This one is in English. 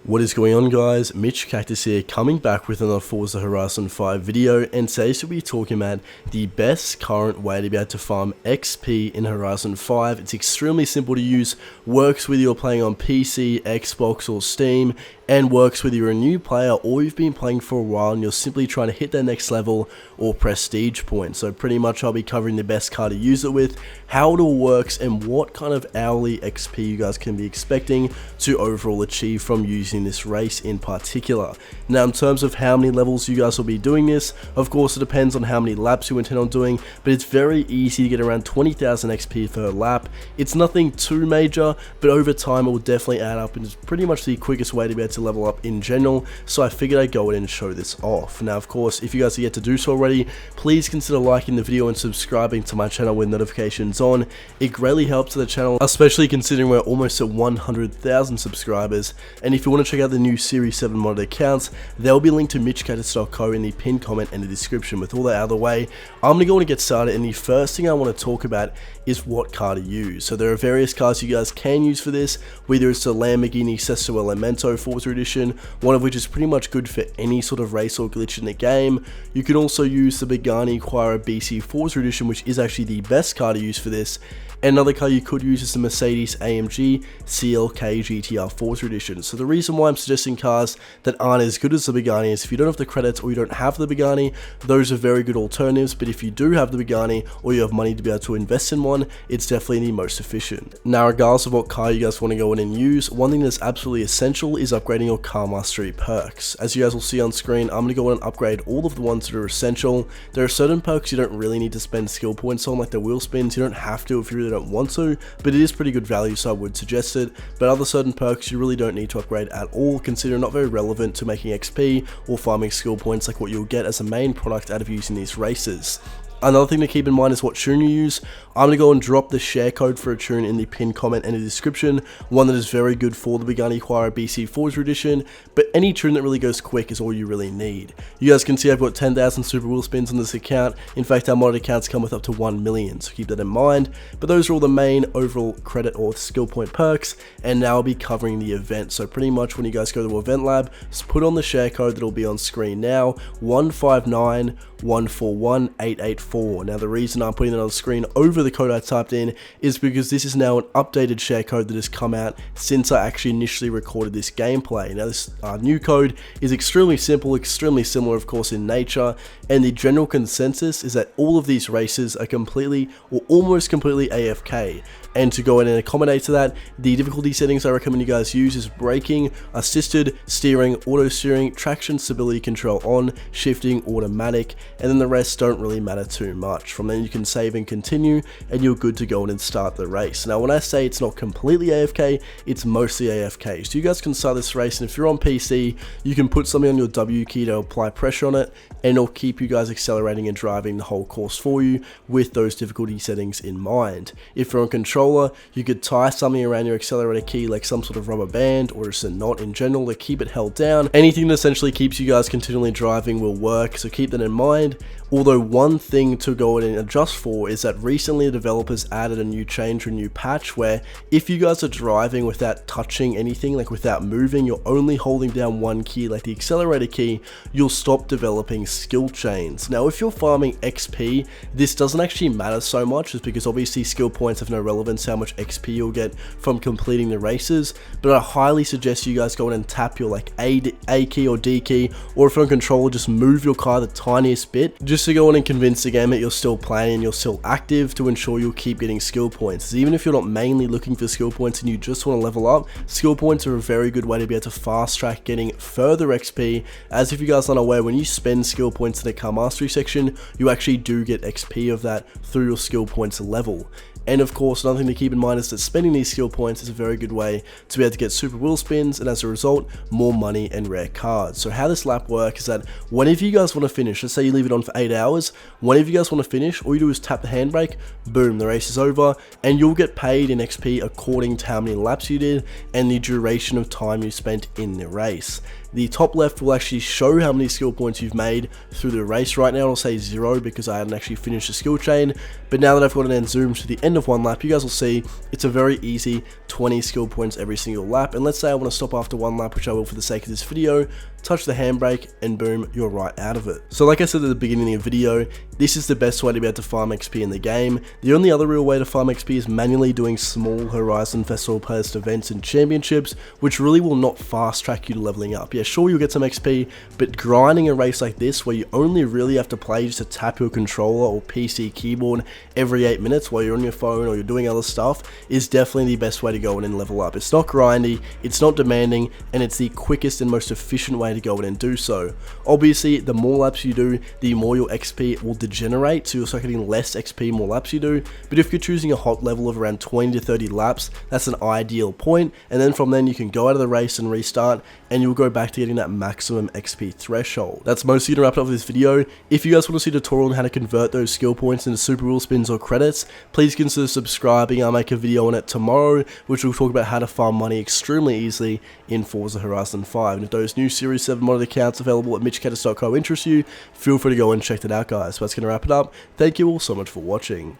What is going on, guys? MitchCactus here, coming back with another Forza Horizon 5 video, and today we'll be talking about the best current way to be able to farm XP in Horizon 5. It's extremely simple to use, works whether you're playing on PC, Xbox or Steam, and works whether you're a new player or you've been playing for a while and you're simply trying to hit that next level or prestige point. So pretty much I'll be covering the best car to use it with, how it all works, and what kind of hourly XP you guys can be expecting to overall achieve from using this race in particular. Now, in terms of how many levels you guys will be doing this, of course it depends on how many laps you intend on doing, but it's very easy to get around 20,000 XP per lap. It's nothing too major, but over time it will definitely add up, and it's pretty much the quickest way to be able to level up in general, so I figured I'd go in and show this off. Now, of course, if you guys are yet to do so already, please consider liking the video and subscribing to my channel with notifications on. It greatly helps the channel, especially considering we're almost at 100,000 subscribers. And if you want to check out the new Series 7 modded accounts, they'll be linked to MitchCactus.co in the pinned comment and the description. With all that out of the way, I'm going to go and get started, and the first thing I want to talk about is what car to use. So there are various cars you guys can use for this, whether it's the Lamborghini Sesto Elemento Forza Edition, one of which is pretty much good for any sort of race or glitch in the game. You can also use the Pagani Huayra BC Forza Edition, which is actually the best car to use for this. Another car you could use is the Mercedes AMG CLK GTR Forza Edition. So the reason why I'm suggesting cars that aren't as good as the Pagani is if you don't have the credits or you don't have the Pagani, those are very good alternatives. But if you do have the Pagani or you have money to be able to invest in one, it's definitely the most efficient. Now, regardless of what car you guys want to go in and use, one thing that's absolutely essential is upgrading your car mastery perks. As you guys will see on screen, I'm going to go in and upgrade all of the ones that are essential. There are certain perks you don't really need to spend skill points on, like the wheel spins. You don't have to if you really don't want to, but it is pretty good value, so I would suggest it. But other certain perks you really don't need to upgrade at all, considering not very relevant to making XP or farming skill points like what you'll get as a main product out of using these races. Another thing to keep in mind is what tune you use. I'm going to go and drop the share code for a tune in the pinned comment and the description, one that is very good for the Pagani Huayra BC Forza Edition, but any tune that really goes quick is all you really need. You guys can see I've got 10,000 super wheel spins on this account. In fact, our modded accounts come with up to 1 million, so keep that in mind. But those are all the main overall credit or skill point perks, and now I'll be covering the event. So pretty much when you guys go to Event Lab, just put on the share code that'll be on screen now, 159141884. Now, the reason I'm putting it on the screen over the code I typed in is because this is now an updated share code that has come out since I actually initially recorded this gameplay. Now, this new code is extremely simple, extremely similar of course in nature, and the general consensus is that all of these races are completely or almost completely AFK. And to go in and accommodate to that, the difficulty settings I recommend you guys use is braking, assisted, steering, auto steering, traction, stability control on, shifting, automatic, and then the rest don't really matter too much. From then you can save and continue, and you're good to go in and start the race. Now, when I say it's not completely AFK, it's mostly AFK. So you guys can start this race, and if you're on PC, you can put something on your W key to apply pressure on it, and it'll keep you guys accelerating and driving the whole course for you with those difficulty settings in mind. If you're on control, you could tie something around your accelerator key like some sort of rubber band or just a knot in general to keep it held down. Anything that essentially keeps you guys continually driving will work, so keep that in mind. Although one thing to go in and adjust for is that recently the developers added a new change or a new patch where if you guys are driving without touching anything, like without moving, you're only holding down one key like the accelerator key, you'll stop developing skill chains. Now, if you're farming XP, this doesn't actually matter so much, just because obviously skill points have no relevance how much XP you'll get from completing the races, but I highly suggest you guys go in and tap your like A key or D key, or if you're on controller, just move your car the tiniest bit, just to go in and convince the game that you're still playing and you're still active, to ensure you'll keep getting skill points. Even if you're not mainly looking for skill points and you just want to level up, skill points are a very good way to be able to fast track getting further XP, as if you guys aren't aware, when you spend skill points in the car mastery section, you actually do get XP of that through your skill points level. And of course, another thing to keep in mind is that spending these skill points is a very good way to be able to get super wheel spins, and as a result, more money and rare cards. So how this lap works is that whenever you guys want to finish, let's say you leave it on for 8 hours, whenever you guys want to finish, all you do is tap the handbrake, boom, the race is over, and you'll get paid in XP according to how many laps you did and the duration of time you spent in the race. The top left will actually show how many skill points you've made through the race. Right now I'll say 0 because I hadn't actually finished the skill chain, but now that I've got an end zoom to the end end of one lap, you guys will see it's a very easy 20 skill points every single lap. And let's say I want to stop after one lap, which I will for the sake of this video, touch the handbrake, and boom, you're right out of it. So like I said at the beginning of the video, this is the best way to be able to farm XP in the game. The only other real way to farm XP is manually doing small Horizon Festival Post events and championships, which really will not fast track you to leveling up. Yeah, sure, you'll get some XP, but grinding a race like this where you only really have to play just to tap your controller or PC keyboard every 8 minutes while you're on your phone or you're doing other stuff is definitely the best way to go in and level up. It's not grindy, it's not demanding, and it's the quickest and most efficient way to go in and do so. Obviously, the more laps you do, the more your XP will degenerate, so you'll start getting less XP more laps you do. But if you're choosing a hot level of around 20 to 30 laps, that's an ideal point, and then from then you can go out of the race and restart, and you'll go back to getting that maximum XP threshold. That's mostly going to wrap it up for this video. If you guys want to see a tutorial on how to convert those skill points into super wheel spins or credits, please consider subscribing. I'll make a video on it tomorrow, which will talk about how to farm money extremely easily in Forza Horizon 5. And if those new Series 7 modded accounts available at MitchCactus.co interest you, feel free to go and check that out, guys. So that's going to wrap it up. Thank you all so much for watching.